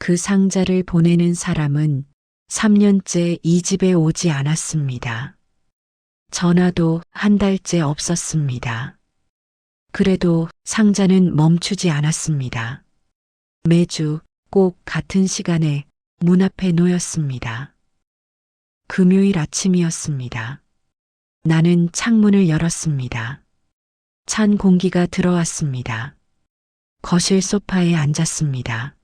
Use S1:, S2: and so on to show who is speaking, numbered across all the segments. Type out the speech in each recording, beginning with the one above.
S1: 그 상자를 보내는 사람은 3년째 이 집에 오지 않았습니다. 전화도 한 달째 없었습니다. 그래도 상자는 멈추지 않았습니다. 매주 꼭 같은 시간에 문 앞에 놓였습니다. 금요일 아침이었습니다. 나는 창문을 열었습니다. 찬 공기가 들어왔습니다. 거실 소파에 앉았습니다.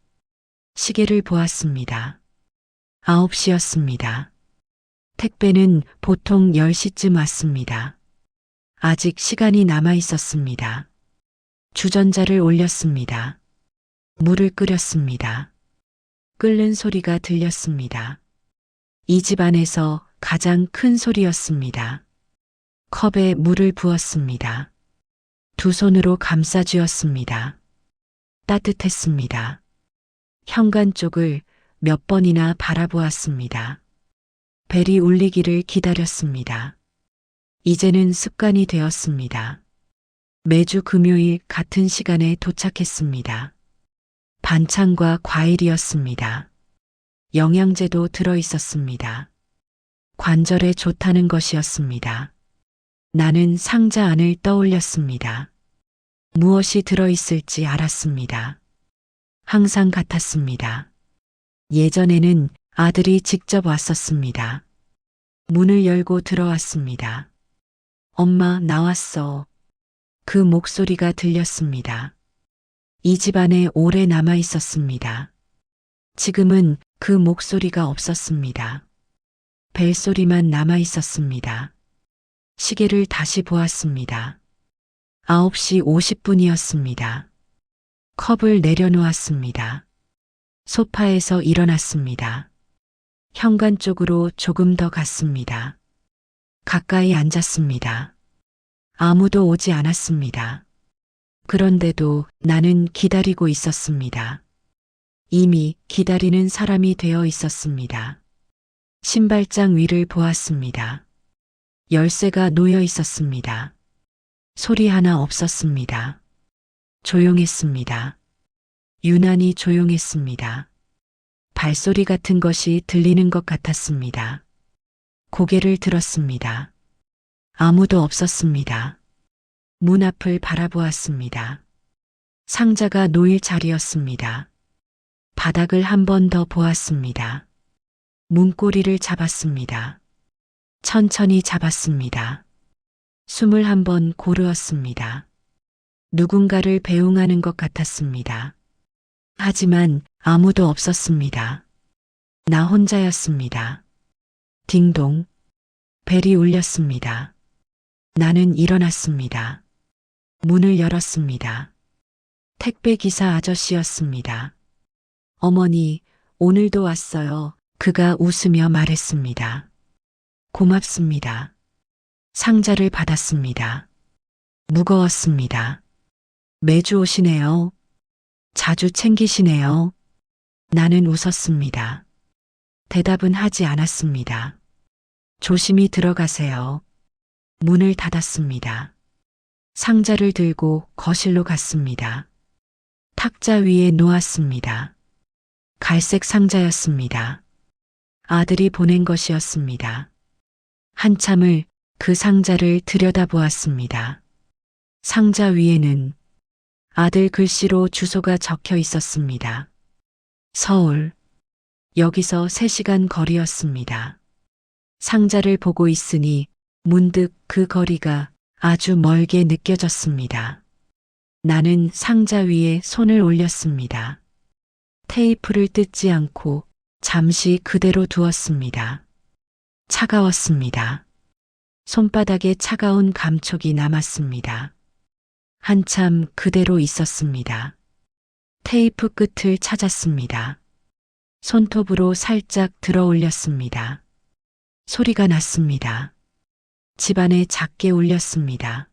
S1: 시계를 보았습니다. 9시였습니다. 택배는 보통 10시쯤 왔습니다. 아직 시간이 남아 있었습니다. 주전자를 올렸습니다. 물을 끓였습니다. 끓는 소리가 들렸습니다. 이 집 안에서 가장 큰 소리였습니다. 컵에 물을 부었습니다. 두 손으로 감싸 쥐었습니다. 따뜻했습니다. 현관 쪽을 몇 번이나 바라보았습니다. 벨이 울리기를 기다렸습니다. 이제는 습관이 되었습니다. 매주 금요일 같은 시간에 도착했습니다. 반찬과 과일이었습니다. 영양제도 들어 있었습니다. 관절에 좋다는 것이었습니다. 나는 상자 안을 떠올렸습니다. 무엇이 들어 있을지 알았습니다. 항상 같았습니다. 예전에는 아들이 직접 왔었습니다. 문을 열고 들어왔습니다. 엄마, 나왔어. 그 목소리가 들렸습니다. 이 집 안에 오래 남아 있었습니다. 지금은 그 목소리가 없었습니다. 벨소리만 남아 있었습니다. 시계를 다시 보았습니다. 9시 50분이었습니다. 컵을 내려놓았습니다. 소파에서 일어났습니다. 현관 쪽으로 조금 더 갔습니다. 가까이 앉았습니다. 아무도 오지 않았습니다. 그런데도 나는 기다리고 있었습니다. 이미 기다리는 사람이 되어 있었습니다. 신발장 위를 보았습니다. 열쇠가 놓여 있었습니다. 소리 하나 없었습니다. 조용했습니다. 유난히 조용했습니다. 발소리 같은 것이 들리는 것 같았습니다. 고개를 들었습니다. 아무도 없었습니다. 문 앞을 바라보았습니다. 상자가 놓일 자리였습니다. 바닥을 한 번 더 보았습니다. 문고리를 잡았습니다. 천천히 잡았습니다. 숨을 한 번 고르었습니다. 누군가를 배웅하는 것 같았습니다. 하지만 아무도 없었습니다. 나 혼자였습니다. 딩동. 벨이 울렸습니다. 나는 일어났습니다. 문을 열었습니다. 택배기사 아저씨였습니다. 어머니, 오늘도 왔어요. 그가 웃으며 말했습니다. 고맙습니다. 상자를 받았습니다. 무거웠습니다. 매주 오시네요. 자주 챙기시네요. 나는 웃었습니다. 대답은 하지 않았습니다. 조심히 들어가세요. 문을 닫았습니다. 상자를 들고 거실로 갔습니다. 탁자 위에 놓았습니다. 갈색 상자였습니다. 아들이 보낸 것이었습니다. 한참을 그 상자를 들여다보았습니다. 상자 위에는 아들 글씨로 주소가 적혀 있었습니다. 서울. 여기서 3시간 거리였습니다. 상자를 보고 있으니 문득 그 거리가 아주 멀게 느껴졌습니다. 나는 상자 위에 손을 올렸습니다. 테이프를 뜯지 않고 잠시 그대로 두었습니다. 차가웠습니다. 손바닥에 차가운 감촉이 남았습니다. 한참 그대로 있었습니다. 테이프 끝을 찾았습니다. 손톱으로 살짝 들어 올렸습니다. 소리가 났습니다. 집안에 작게 울렸습니다.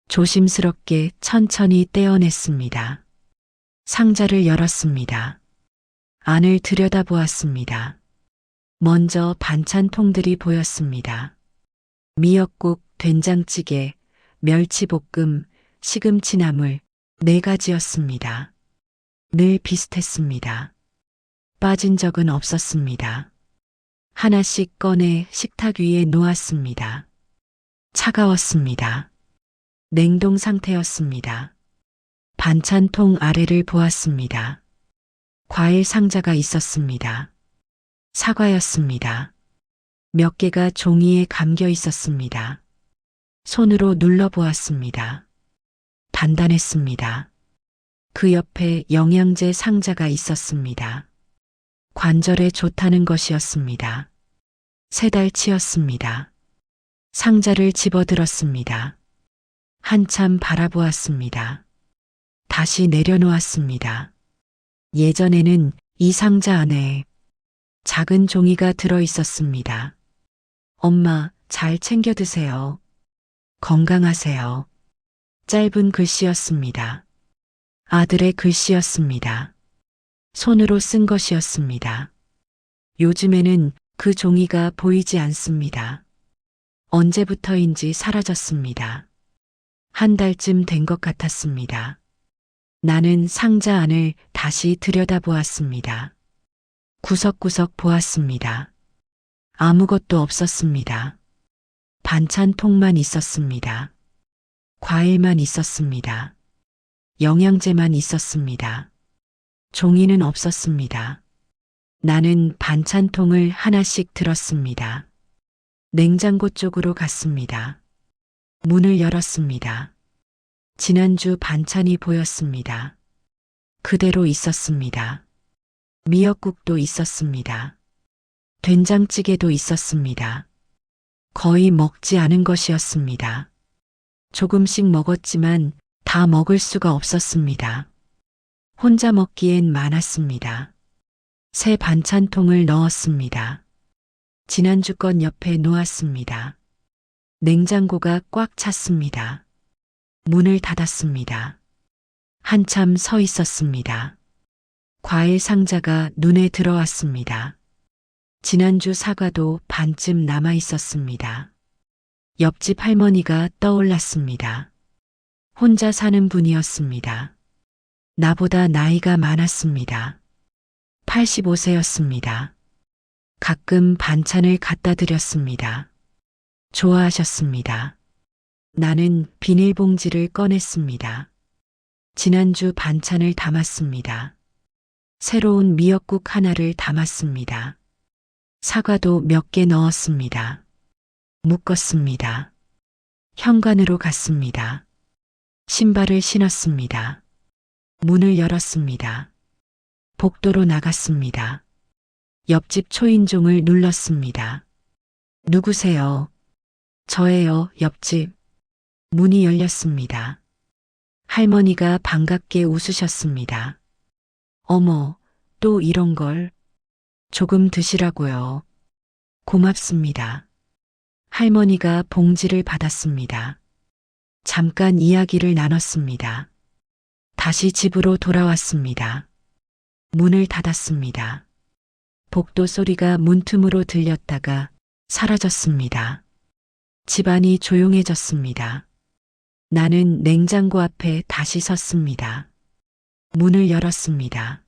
S1: 조심스럽게 천천히 떼어냈습니다. 상자를 열었습니다. 안을 들여다보았습니다. 먼저 반찬통들이 보였습니다. 미역국, 된장찌개, 멸치볶음, 시금치나물 4가지였습니다. 늘 비슷했습니다. 빠진 적은 없었습니다. 하나씩 꺼내 식탁 위에 놓았습니다. 차가웠습니다. 냉동 상태였습니다. 반찬통 아래를 보았습니다. 과일 상자가 있었습니다. 사과였습니다. 몇 개가 종이에 감겨 있었습니다. 손으로 눌러보았습니다. 단단했습니다. 그 옆에 영양제 상자가 있었습니다. 관절에 좋다는 것이었습니다. 3달치였습니다. 상자를 집어들었습니다. 한참 바라보았습니다. 다시 내려놓았습니다. 예전에는 이 상자 안에 작은 종이가 들어 있었습니다. 엄마, 잘 챙겨 드세요. 건강하세요. 짧은 글씨였습니다. 아들의 글씨였습니다. 손으로 쓴 것이었습니다. 요즘에는 그 종이가 보이지 않습니다. 언제부터인지 사라졌습니다. 1달쯤 된 것 같았습니다. 나는 상자 안을 다시 들여다보았습니다. 구석구석 보았습니다. 아무것도 없었습니다. 반찬통만 있었습니다. 과일만 있었습니다. 영양제만 있었습니다. 종이는 없었습니다. 나는 반찬통을 하나씩 들었습니다. 냉장고 쪽으로 갔습니다. 문을 열었습니다. 지난주 반찬이 보였습니다. 그대로 있었습니다. 미역국도 있었습니다. 된장찌개도 있었습니다. 거의 먹지 않은 것이었습니다. 조금씩 먹었지만 다 먹을 수가 없었습니다. 혼자 먹기엔 많았습니다. 새 반찬통을 넣었습니다. 지난주 건 옆에 놓았습니다. 냉장고가 꽉 찼습니다. 문을 닫았습니다. 한참 서 있었습니다. 과일 상자가 눈에 들어왔습니다. 지난주 사과도 반쯤 남아 있었습니다. 옆집 할머니가 떠올랐습니다. 혼자 사는 분이었습니다. 나보다 나이가 많았습니다. 85세였습니다. 가끔 반찬을 갖다 드렸습니다. 좋아하셨습니다. 나는 비닐봉지를 꺼냈습니다. 지난주 반찬을 담았습니다. 새로운 미역국 하나를 담았습니다. 사과도 몇 개 넣었습니다. 묶었습니다. 현관으로 갔습니다. 신발을 신었습니다. 문을 열었습니다. 복도로 나갔습니다. 옆집 초인종을 눌렀습니다. 누구세요? 저예요, 옆집. 문이 열렸습니다. 할머니가 반갑게 웃으셨습니다. 어머, 또 이런 걸. 조금 드시라고요. 고맙습니다. 할머니가 봉지를 받았습니다. 잠깐 이야기를 나눴습니다. 다시 집으로 돌아왔습니다. 문을 닫았습니다. 복도 소리가 문틈으로 들렸다가 사라졌습니다. 집안이 조용해졌습니다. 나는 냉장고 앞에 다시 섰습니다. 문을 열었습니다.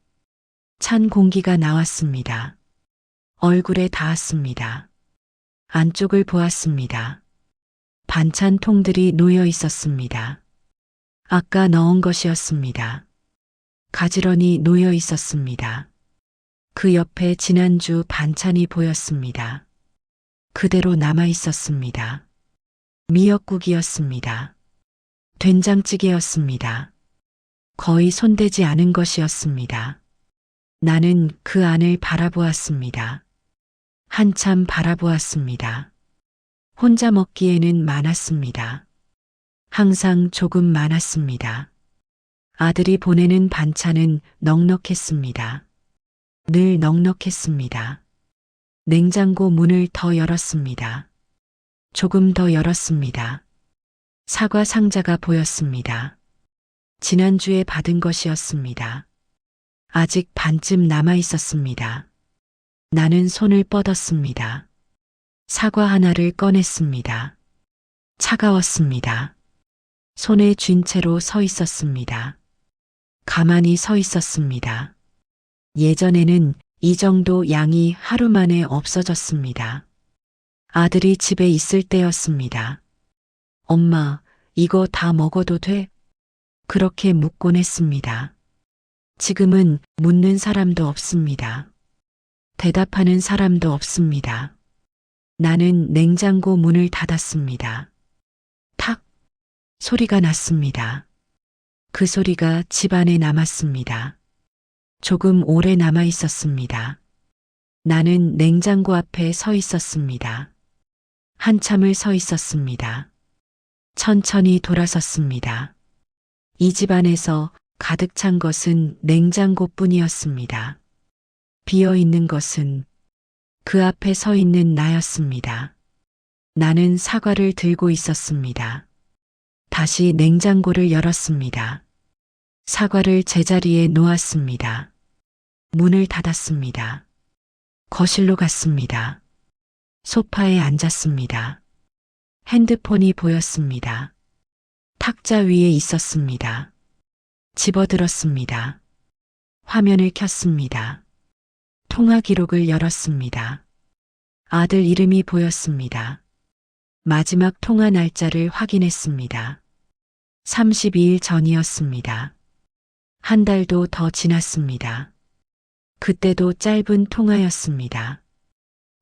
S1: 찬 공기가 나왔습니다. 얼굴에 닿았습니다. 안쪽을 보았습니다. 반찬통들이 놓여 있었습니다. 아까 넣은 것이었습니다. 가지런히 놓여 있었습니다. 그 옆에 지난주 반찬이 보였습니다. 그대로 남아 있었습니다. 미역국이었습니다. 된장찌개였습니다. 거의 손대지 않은 것이었습니다. 나는 그 안을 바라보았습니다. 한참 바라보았습니다. 혼자 먹기에는 많았습니다. 항상 조금 많았습니다. 아들이 보내는 반찬은 넉넉했습니다. 늘 넉넉했습니다. 냉장고 문을 더 열었습니다. 조금 더 열었습니다. 사과 상자가 보였습니다. 지난주에 받은 것이었습니다. 아직 반쯤 남아 있었습니다. 나는 손을 뻗었습니다. 사과 하나를 꺼냈습니다. 차가웠습니다. 손에 쥔 채로 서 있었습니다. 가만히 서 있었습니다. 예전에는 이 정도 양이 하루 만에 없어졌습니다. 아들이 집에 있을 때였습니다. 엄마, 이거 다 먹어도 돼? 그렇게 묻곤 했습니다. 지금은 묻는 사람도 없습니다. 대답하는 사람도 없습니다. 나는 냉장고 문을 닫았습니다. 탁! 소리가 났습니다. 그 소리가 집안에 남았습니다. 조금 오래 남아 있었습니다. 나는 냉장고 앞에 서 있었습니다. 한참을 서 있었습니다. 천천히 돌아섰습니다. 이 집안에서 가득 찬 것은 냉장고뿐이었습니다. 비어 있는 것은 그 앞에 서 있는 나였습니다. 나는 사과를 들고 있었습니다. 다시 냉장고를 열었습니다. 사과를 제자리에 놓았습니다. 문을 닫았습니다. 거실로 갔습니다. 소파에 앉았습니다. 핸드폰이 보였습니다. 탁자 위에 있었습니다. 집어들었습니다. 화면을 켰습니다. 통화 기록을 열었습니다. 아들 이름이 보였습니다. 마지막 통화 날짜를 확인했습니다. 32일 전이었습니다. 한 달도 더 지났습니다. 그때도 짧은 통화였습니다.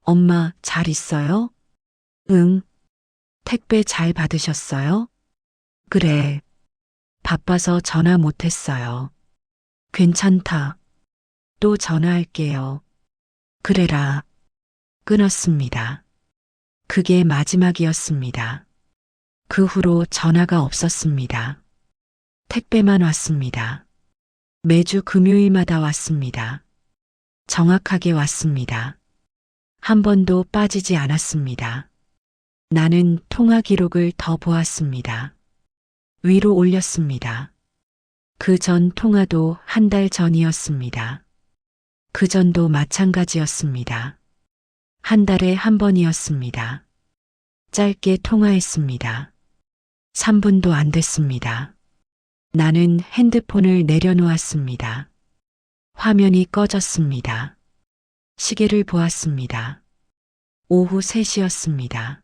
S1: 엄마, 잘 있어요? 응. 택배 잘 받으셨어요? 그래. 바빠서 전화 못했어요. 괜찮다. 또 전화할게요. 그래라. 끊었습니다. 그게 마지막이었습니다. 그 후로 전화가 없었습니다. 택배만 왔습니다. 매주 금요일마다 왔습니다. 정확하게 왔습니다. 한 번도 빠지지 않았습니다. 나는 통화 기록을 더 보았습니다. 위로 올렸습니다. 그 전 통화도 한 달 전이었습니다. 그 전도 마찬가지였습니다. 한 달에 한 번이었습니다. 짧게 통화했습니다. 3분도 안 됐습니다. 나는 핸드폰을 내려놓았습니다. 화면이 꺼졌습니다. 시계를 보았습니다. 오후 3시였습니다.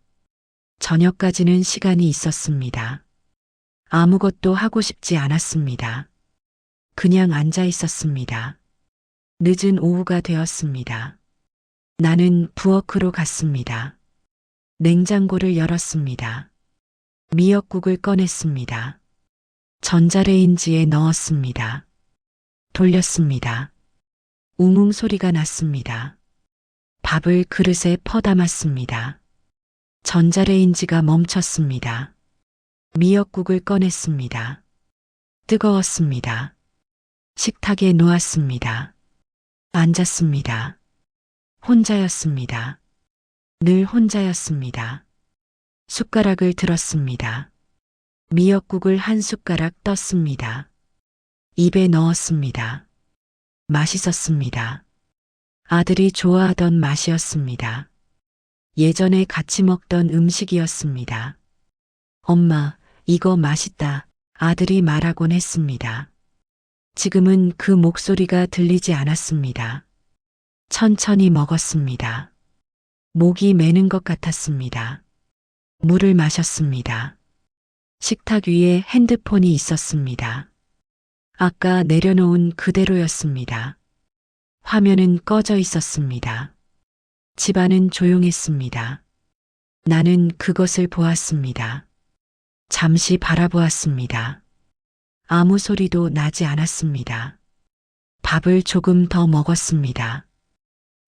S1: 저녁까지는 시간이 있었습니다. 아무것도 하고 싶지 않았습니다. 그냥 앉아 있었습니다. 늦은 오후가 되었습니다. 나는 부엌으로 갔습니다. 냉장고를 열었습니다. 미역국을 꺼냈습니다. 전자레인지에 넣었습니다. 돌렸습니다. 웅웅 소리가 났습니다. 밥을 그릇에 퍼담았습니다. 전자레인지가 멈췄습니다. 미역국을 꺼냈습니다. 뜨거웠습니다. 식탁에 놓았습니다. 앉았습니다. 혼자였습니다. 늘 혼자였습니다. 숟가락을 들었습니다. 미역국을 한 숟가락 떴습니다. 입에 넣었습니다. 맛있었습니다. 아들이 좋아하던 맛이었습니다. 예전에 같이 먹던 음식이었습니다. 엄마, 이거 맛있다. 아들이 말하곤 했습니다. 지금은 그 목소리가 들리지 않았습니다. 천천히 먹었습니다. 목이 메는 것 같았습니다. 물을 마셨습니다. 식탁 위에 핸드폰이 있었습니다. 아까 내려놓은 그대로였습니다. 화면은 꺼져 있었습니다. 집안은 조용했습니다. 나는 그것을 보았습니다. 잠시 바라보았습니다. 아무 소리도 나지 않았습니다. 밥을 조금 더 먹었습니다.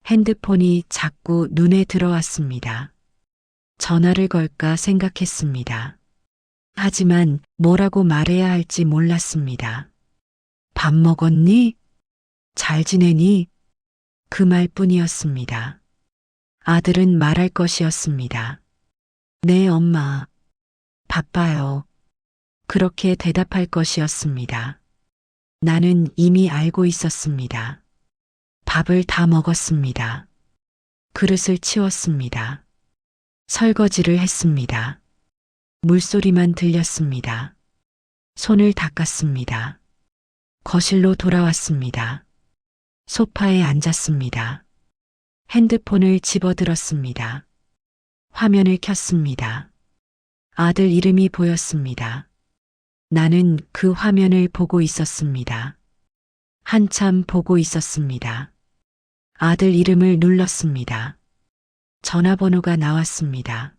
S1: 핸드폰이 자꾸 눈에 들어왔습니다. 전화를 걸까 생각했습니다. 하지만 뭐라고 말해야 할지 몰랐습니다. 밥 먹었니? 잘 지내니? 그 말뿐이었습니다. 아들은 말할 것이었습니다. 네, 엄마. 바빠요. 그렇게 대답할 것이었습니다. 나는 이미 알고 있었습니다. 밥을 다 먹었습니다. 그릇을 치웠습니다. 설거지를 했습니다. 물소리만 들렸습니다. 손을 닦았습니다. 거실로 돌아왔습니다. 소파에 앉았습니다. 핸드폰을 집어들었습니다. 화면을 켰습니다. 아들 이름이 보였습니다. 나는 그 화면을 보고 있었습니다. 한참 보고 있었습니다. 아들 이름을 눌렀습니다. 전화번호가 나왔습니다.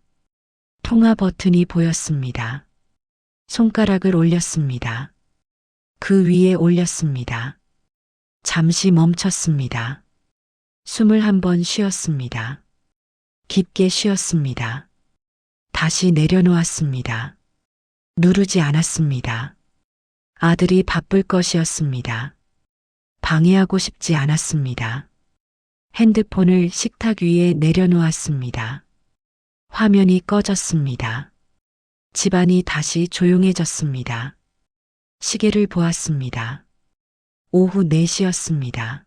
S1: 통화 버튼이 보였습니다. 손가락을 올렸습니다. 그 위에 올렸습니다. 잠시 멈췄습니다. 숨을 한 번 쉬었습니다. 깊게 쉬었습니다. 다시 내려놓았습니다. 누르지 않았습니다. 아들이 바쁠 것이었습니다. 방해하고 싶지 않았습니다. 핸드폰을 식탁 위에 내려놓았습니다. 화면이 꺼졌습니다. 집안이 다시 조용해졌습니다. 시계를 보았습니다. 오후 4시였습니다.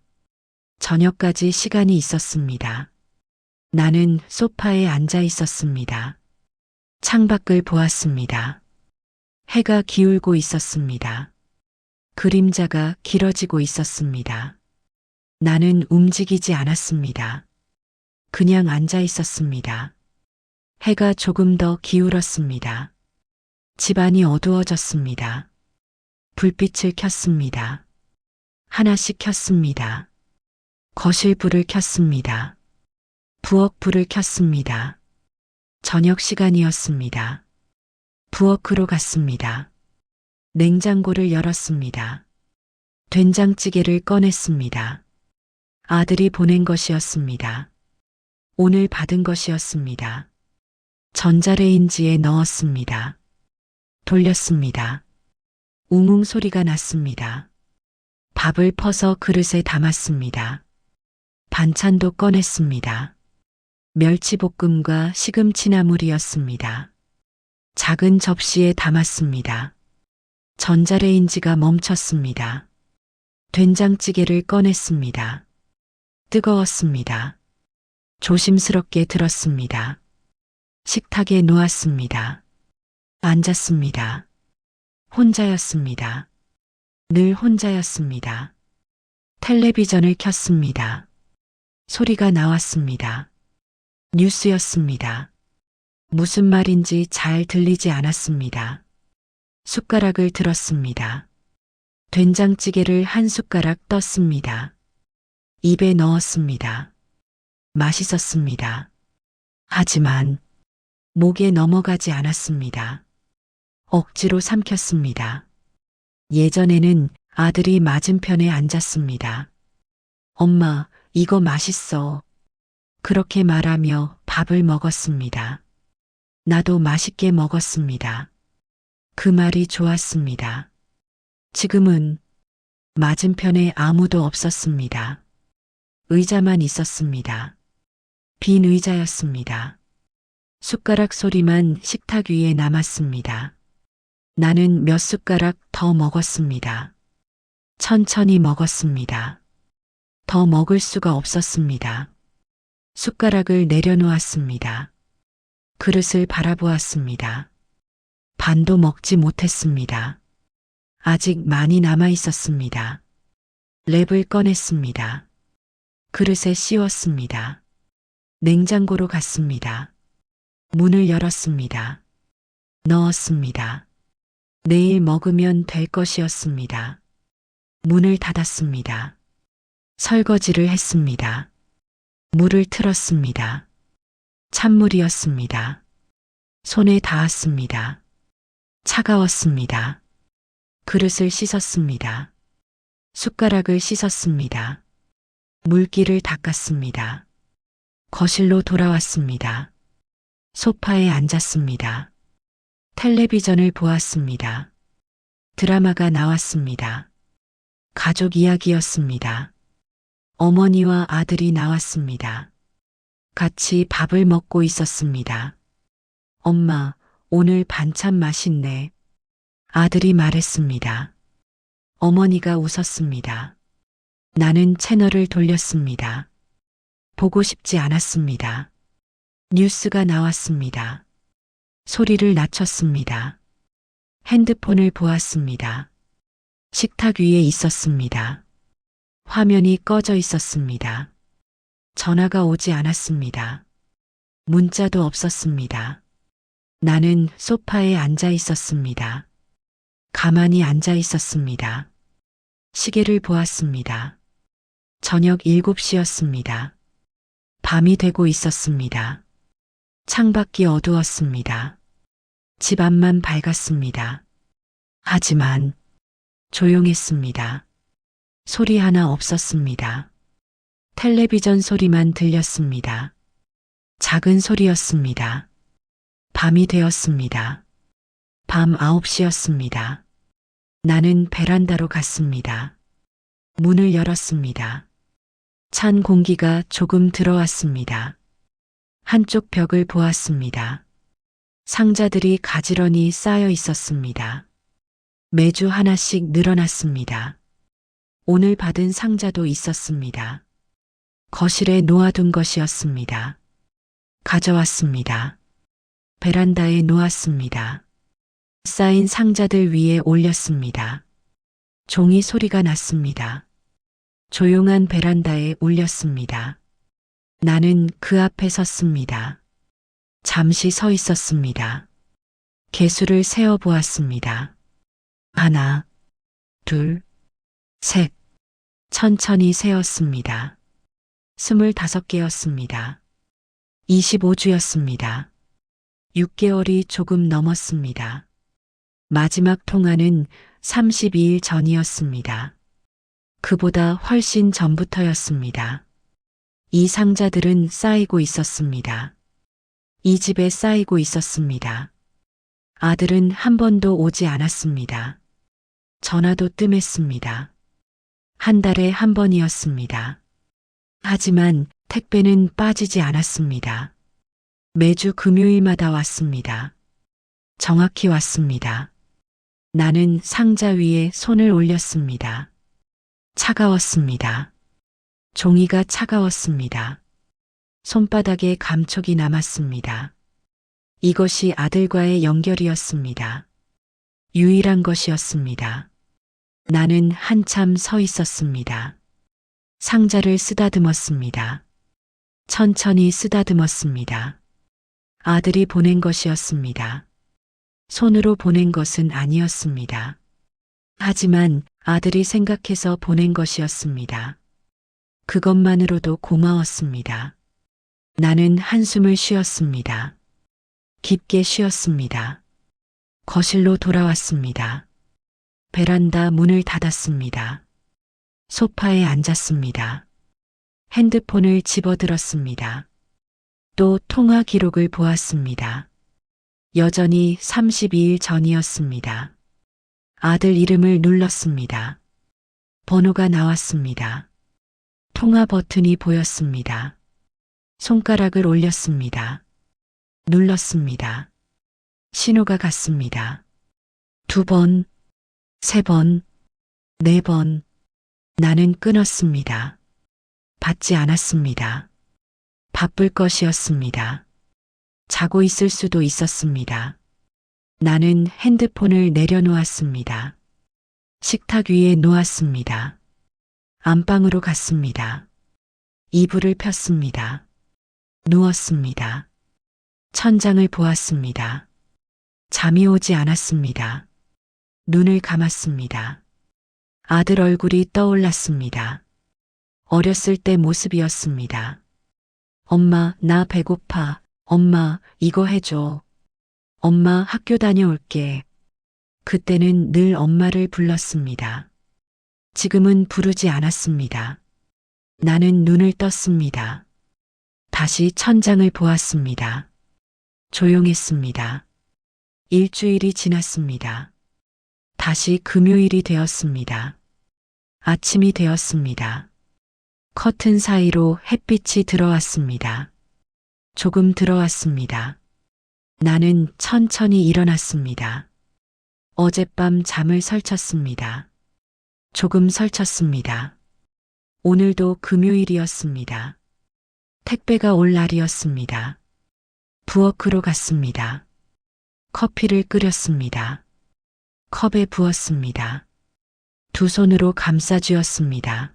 S1: 저녁까지 시간이 있었습니다. 나는 소파에 앉아 있었습니다. 창밖을 보았습니다. 해가 기울고 있었습니다. 그림자가 길어지고 있었습니다. 나는 움직이지 않았습니다. 그냥 앉아 있었습니다. 해가 조금 더 기울었습니다. 집안이 어두워졌습니다. 불빛을 켰습니다. 하나씩 켰습니다. 거실 불을 켰습니다. 부엌 불을 켰습니다. 저녁 시간이었습니다. 부엌으로 갔습니다. 냉장고를 열었습니다. 된장찌개를 꺼냈습니다. 아들이 보낸 것이었습니다. 오늘 받은 것이었습니다. 전자레인지에 넣었습니다. 돌렸습니다. 웅웅 소리가 났습니다. 밥을 퍼서 그릇에 담았습니다. 반찬도 꺼냈습니다. 멸치볶음과 시금치나물이었습니다. 작은 접시에 담았습니다. 전자레인지가 멈췄습니다. 된장찌개를 꺼냈습니다. 뜨거웠습니다. 조심스럽게 들었습니다. 식탁에 놓았습니다. 앉았습니다. 혼자였습니다. 늘 혼자였습니다. 텔레비전을 켰습니다. 소리가 나왔습니다. 뉴스였습니다. 무슨 말인지 잘 들리지 않았습니다. 숟가락을 들었습니다. 된장찌개를 한 숟가락 떴습니다. 입에 넣었습니다. 맛있었습니다. 하지만 목에 넘어가지 않았습니다. 억지로 삼켰습니다. 예전에는 아들이 맞은편에 앉았습니다. 엄마, 이거 맛있어. 그렇게 말하며 밥을 먹었습니다. 나도 맛있게 먹었습니다. 그 말이 좋았습니다. 지금은 맞은편에 아무도 없었습니다. 의자만 있었습니다. 빈 의자였습니다. 숟가락 소리만 식탁 위에 남았습니다. 나는 몇 숟가락 더 먹었습니다. 천천히 먹었습니다. 더 먹을 수가 없었습니다. 숟가락을 내려놓았습니다. 그릇을 바라보았습니다. 반도 먹지 못했습니다. 아직 많이 남아 있었습니다. 랩을 꺼냈습니다. 그릇에 씌웠습니다. 냉장고로 갔습니다. 문을 열었습니다. 넣었습니다. 내일 먹으면 될 것이었습니다. 문을 닫았습니다. 설거지를 했습니다. 물을 틀었습니다. 찬물이었습니다. 손에 닿았습니다. 차가웠습니다. 그릇을 씻었습니다. 숟가락을 씻었습니다. 물기를 닦았습니다. 거실로 돌아왔습니다. 소파에 앉았습니다. 텔레비전을 보았습니다. 드라마가 나왔습니다. 가족 이야기였습니다. 어머니와 아들이 나왔습니다. 같이 밥을 먹고 있었습니다. 엄마, 오늘 반찬 맛있네. 아들이 말했습니다. 어머니가 웃었습니다. 나는 채널을 돌렸습니다. 보고 싶지 않았습니다. 뉴스가 나왔습니다. 소리를 낮췄습니다. 핸드폰을 보았습니다. 식탁 위에 있었습니다. 화면이 꺼져 있었습니다. 전화가 오지 않았습니다. 문자도 없었습니다. 나는 소파에 앉아 있었습니다. 가만히 앉아 있었습니다. 시계를 보았습니다. 저녁 7시였습니다. 밤이 되고 있었습니다. 창밖이 어두웠습니다. 집 앞만 밝았습니다. 하지만 조용했습니다. 소리 하나 없었습니다. 텔레비전 소리만 들렸습니다. 작은 소리였습니다. 밤이 되었습니다. 밤 9시였습니다. 나는 베란다로 갔습니다. 문을 열었습니다. 찬 공기가 조금 들어왔습니다. 한쪽 벽을 보았습니다. 상자들이 가지런히 쌓여 있었습니다. 매주 하나씩 늘어났습니다. 오늘 받은 상자도 있었습니다. 거실에 놓아둔 것이었습니다. 가져왔습니다. 베란다에 놓았습니다. 쌓인 상자들 위에 올렸습니다. 종이 소리가 났습니다. 조용한 베란다에 울렸습니다. 나는 그 앞에 섰습니다. 잠시 서 있었습니다. 개수를 세어 보았습니다. 하나, 둘, 셋. 천천히 세었습니다. 25개였습니다. 25주였습니다. 6개월이 조금 넘었습니다. 마지막 통화는 32일 전이었습니다. 그보다 훨씬 전부터였습니다. 이 상자들은 쌓이고 있었습니다. 이 집에 쌓이고 있었습니다. 아들은 한 번도 오지 않았습니다. 전화도 뜸했습니다. 한 달에 한 번이었습니다. 하지만 택배는 빠지지 않았습니다. 매주 금요일마다 왔습니다. 정확히 왔습니다. 나는 상자 위에 손을 올렸습니다. 차가웠습니다. 종이가 차가웠습니다. 손바닥에 감촉이 남았습니다. 이것이 아들과의 연결이었습니다. 유일한 것이었습니다. 나는 한참 서 있었습니다. 상자를 쓰다듬었습니다. 천천히 쓰다듬었습니다. 아들이 보낸 것이었습니다. 손으로 보낸 것은 아니었습니다. 하지만 아들이 생각해서 보낸 것이었습니다. 그것만으로도 고마웠습니다. 나는 한숨을 쉬었습니다. 깊게 쉬었습니다. 거실로 돌아왔습니다. 베란다 문을 닫았습니다. 소파에 앉았습니다. 핸드폰을 집어들었습니다. 또 통화 기록을 보았습니다. 여전히 32일 전이었습니다. 아들 이름을 눌렀습니다. 번호가 나왔습니다. 통화 버튼이 보였습니다. 손가락을 올렸습니다. 눌렀습니다. 신호가 갔습니다. 2번, 3번, 4번. 나는 끊었습니다. 받지 않았습니다. 바쁠 것이었습니다. 자고 있을 수도 있었습니다. 나는 핸드폰을 내려놓았습니다. 식탁 위에 놓았습니다. 안방으로 갔습니다. 이불을 폈습니다. 누웠습니다. 천장을 보았습니다. 잠이 오지 않았습니다. 눈을 감았습니다. 아들 얼굴이 떠올랐습니다. 어렸을 때 모습이었습니다. 엄마, 나 배고파. 엄마, 이거 해줘. 엄마, 학교 다녀올게. 그때는 늘 엄마를 불렀습니다. 지금은 부르지 않았습니다. 나는 눈을 떴습니다. 다시 천장을 보았습니다. 조용했습니다. 일주일이 지났습니다. 다시 금요일이 되었습니다. 아침이 되었습니다. 커튼 사이로 햇빛이 들어왔습니다. 조금 들어왔습니다. 나는 천천히 일어났습니다. 어젯밤 잠을 설쳤습니다. 조금 설쳤습니다. 오늘도 금요일이었습니다. 택배가 올 날이었습니다. 부엌으로 갔습니다. 커피를 끓였습니다. 컵에 부었습니다. 두 손으로 감싸 쥐었습니다.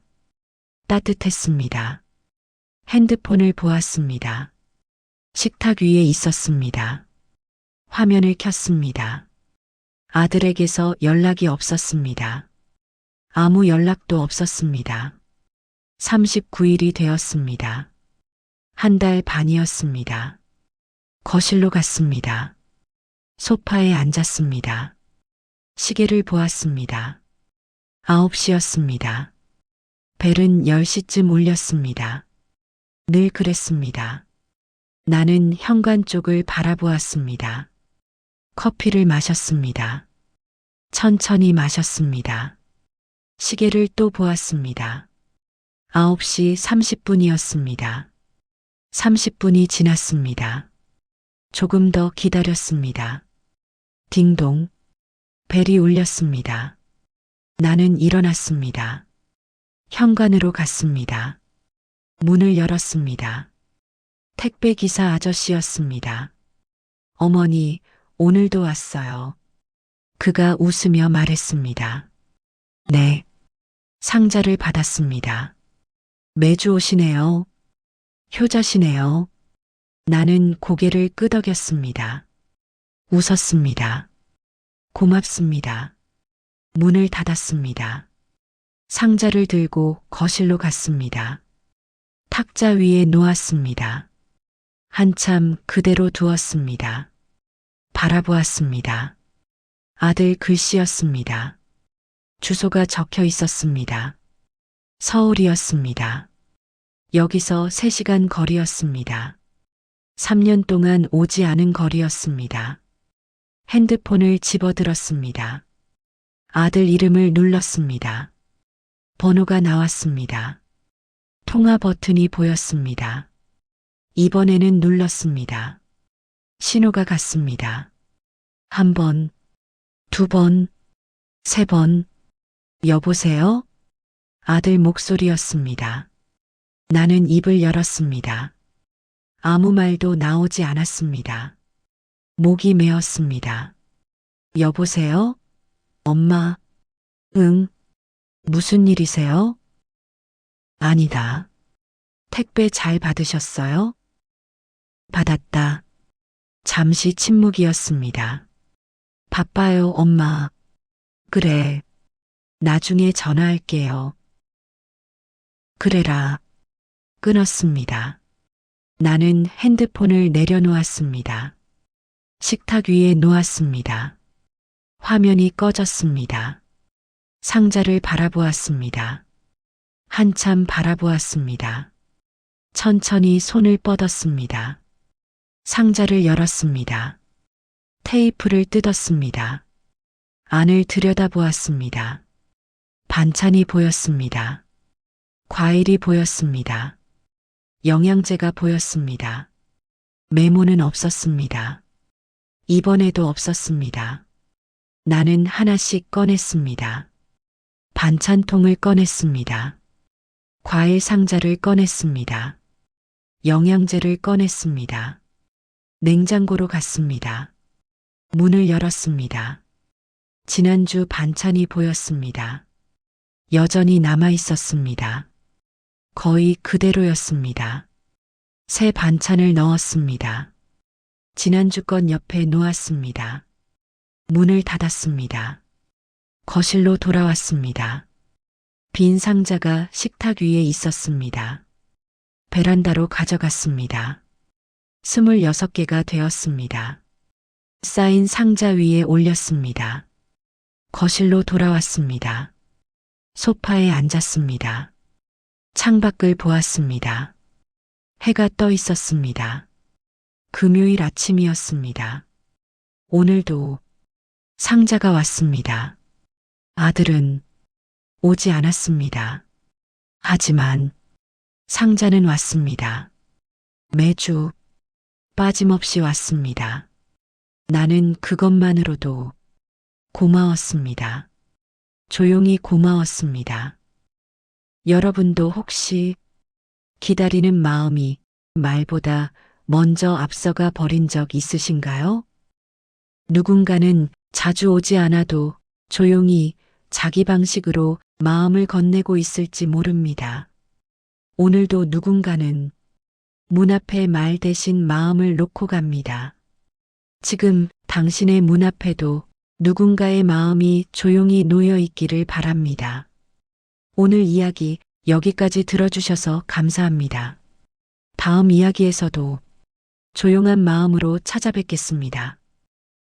S1: 따뜻했습니다. 핸드폰을 보았습니다. 식탁 위에 있었습니다. 화면을 켰습니다. 아들에게서 연락이 없었습니다. 아무 연락도 없었습니다. 39일이 되었습니다. 한 달 반이었습니다. 거실로 갔습니다. 소파에 앉았습니다. 시계를 보았습니다. 9시였습니다. 벨은 10시쯤 울렸습니다. 늘 그랬습니다. 나는 현관 쪽을 바라보았습니다. 커피를 마셨습니다. 천천히 마셨습니다. 시계를 또 보았습니다. 9시 30분이었습니다. 30분이 지났습니다. 조금 더 기다렸습니다. 딩동. 벨이 울렸습니다. 나는 일어났습니다. 현관으로 갔습니다. 문을 열었습니다. 택배 기사 아저씨였습니다. 어머니, 오늘도 왔어요. 그가 웃으며 말했습니다. 네. 상자를 받았습니다. 매주 오시네요. 효자시네요. 나는 고개를 끄덕였습니다. 웃었습니다. 고맙습니다. 문을 닫았습니다. 상자를 들고 거실로 갔습니다. 탁자 위에 놓았습니다. 한참 그대로 두었습니다. 바라보았습니다. 아들 글씨였습니다. 주소가 적혀 있었습니다. 서울이었습니다. 여기서 3시간 거리였습니다. 3년 동안 오지 않은 거리였습니다. 핸드폰을 집어들었습니다. 아들 이름을 눌렀습니다. 번호가 나왔습니다. 통화 버튼이 보였습니다. 이번에는 눌렀습니다. 신호가 갔습니다. 1번, 2번, 3번. 여보세요? 아들 목소리였습니다. 나는 입을 열었습니다. 아무 말도 나오지 않았습니다. 목이 메었습니다. 여보세요? 엄마? 응. 무슨 일이세요? 아니다. 택배 잘 받으셨어요? 받았다. 잠시 침묵이었습니다. 바빠요, 엄마. 그래. 나중에 전화할게요. 그래라. 끊었습니다. 나는 핸드폰을 내려놓았습니다. 식탁 위에 놓았습니다. 화면이 꺼졌습니다. 상자를 바라보았습니다. 한참 바라보았습니다. 천천히 손을 뻗었습니다. 상자를 열었습니다. 테이프를 뜯었습니다. 안을 들여다보았습니다. 반찬이 보였습니다. 과일이 보였습니다. 영양제가 보였습니다. 메모는 없었습니다. 이번에도 없었습니다. 나는 하나씩 꺼냈습니다. 반찬통을 꺼냈습니다. 과일 상자를 꺼냈습니다. 영양제를 꺼냈습니다. 냉장고로 갔습니다. 문을 열었습니다. 지난주 반찬이 보였습니다. 여전히 남아 있었습니다. 거의 그대로였습니다. 새 반찬을 넣었습니다. 지난주 건 옆에 놓았습니다. 문을 닫았습니다. 거실로 돌아왔습니다. 빈 상자가 식탁 위에 있었습니다. 베란다로 가져갔습니다. 26개가 되었습니다. 쌓인 상자 위에 올렸습니다. 거실로 돌아왔습니다. 소파에 앉았습니다. 창밖을 보았습니다. 해가 떠 있었습니다. 금요일 아침이었습니다. 오늘도 상자가 왔습니다. 아들은 오지 않았습니다. 하지만 상자는 왔습니다. 매주 빠짐없이 왔습니다. 나는 그것만으로도 고마웠습니다. 조용히 고마웠습니다. 여러분도 혹시 기다리는 마음이 말보다 먼저 앞서가 버린 적 있으신가요? 누군가는 자주 오지 않아도 조용히 자기 방식으로 마음을 건네고 있을지 모릅니다. 오늘도 누군가는 문 앞에 말 대신 마음을 놓고 갑니다. 지금 당신의 문 앞에도 누군가의 마음이 조용히 놓여 있기를 바랍니다. 오늘 이야기 여기까지 들어주셔서 감사합니다. 다음 이야기에서도 조용한 마음으로 찾아뵙겠습니다.